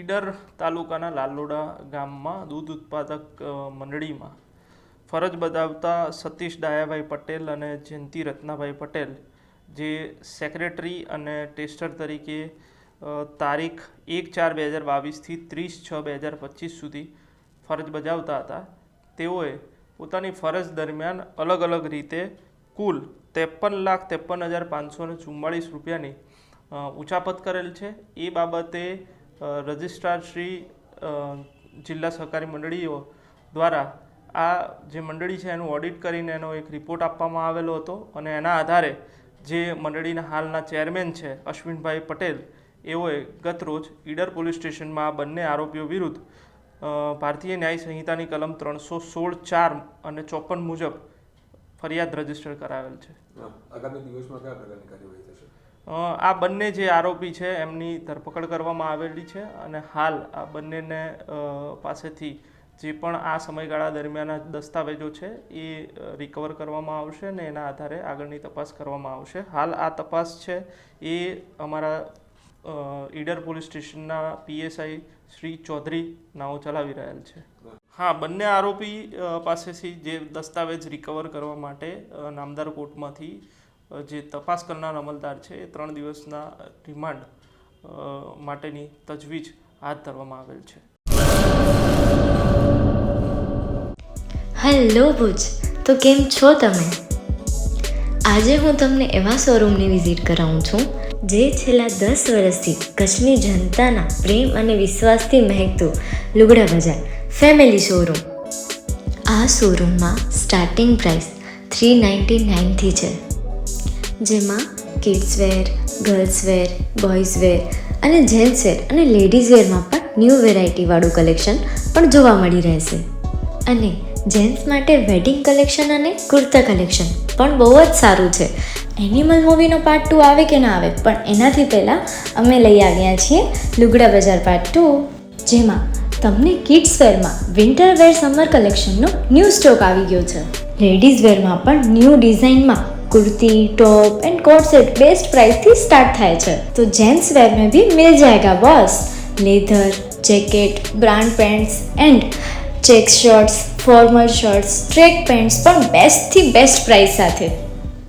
ઈડર તાલુકાના લાલોડા ગામમાં દૂધ ઉત્પાદક મંડળીમાં ફરજ બજાવતા સતીશ ડાયાભાઈ પટેલ અને જયંતિ રત્નાભાઈ પટેલ જે સેક્રેટરી અને ટેસ્ટર તરીકે તારીખ 1/4/2022થી 30/6/2025 સુધી ફરજ બજાવતા હતા. તેઓએ પોતાની ફરજ દરમિયાન અલગ અલગ રીતે કુલ 53,53,544 રૂપિયાની ઉચાપત કરેલ છે. એ બાબતે રજિસ્ટ્રાર શ્રી જિલ્લા સહકારી મંડળીઓ દ્વારા આ જે મંડળી છે એનું ઓડિટ કરીને એનો એક રિપોર્ટ આપવામાં આવેલો હતો અને એના આધારે જે મંડળીના હાલના ચેરમેન છે અશ્વિનભાઈ પટેલ, એઓએ ગત રોજ ઈડર પોલીસ સ્ટેશનમાં આ બંને આરોપીઓ વિરુદ્ધ ભારતીય ન્યાય સંહિતાની કલમ 316(4) અને 54 મુજબ ફરિયાદ રજીસ્ટર કરાવેલ છે. આગામી દિવસમાં કયા પ્રકારની કાર્યવાહી થશે? આ બંને જે આરોપી છે એમની ધરપકડ કરવામાં આવેલી છે અને હાલ આ બંનેને પાસેથી જે પણ આ સમયગાળા દરમિયાન દસ્તાવેજો છે એ રિકવર કરવામાં આવશે અને એના આધારે આગળની તપાસ કરવામાં આવશે. હાલ આ તપાસ છે એ અમારા ઈડર પોલીસ સ્ટેશનના PSI શ્રી ચૌધરી નાઓ ચલાવી રહેલ છે. હા, બંને આરોપી પાસેથી જે દસ્તાવેજ રિકવર કરવા માટે નામદાર કોર્ટમાંથી જે તપાસ કરનાર અમલદાર છે એ 3 દિવસના રિમાન્ડ માટેની તજવીજ હાથ ધરવામાં આવેલ છે. હેલો ભુજ, તો કેમ છો તમે? આજે હું તમને એવા શોરૂમની વિઝિટ કરાવું છું જે છેલ્લા 10 વર્ષથી કચ્છની જનતાના પ્રેમ અને વિશ્વાસથી મહેકતું લુગડા બજાર ફેમિલી શોરૂમ. આ શોરૂમમાં સ્ટાર્ટિંગ પ્રાઇસ 399થી છે, જેમાં kids wear, girls wear, boys wear અને જેન્ટ્સ વેર અને લેડીઝ વેરમાં પણ ન્યૂ વેરાયટીવાળું કલેક્શન પણ જોવા મળી રહેશે. અને જેન્ટ્સ માટે વેડિંગ કલેક્શન અને કુર્તા કલેક્શન પણ બહુ જ સારું છે. એનિમલ મૂવીનો પાર્ટ 2 આવે કે ના આવે, પણ એનાથી પહેલાં અમે લઈ આવ્યા છીએ લુગડા બજાર પાર્ટ 2, જેમાં તમને કિડ્સ વેરમાં વિન્ટર વેર સમર કલેક્શનનો ન્યૂ સ્ટોક આવી ગયો છે. લેડીઝ વેરમાં પણ ન્યૂ ડિઝાઇનમાં kurti, top and coat set best price थी स्टार्ट થાય છે. तो जेंट्स वेयर में भी मिल जाएगा boss. Leather, jacket, brand pants and check shirts, formal shirts, track pants પણ બેસ્ટ થી બેસ્ટ પ્રાઇસ સાથે.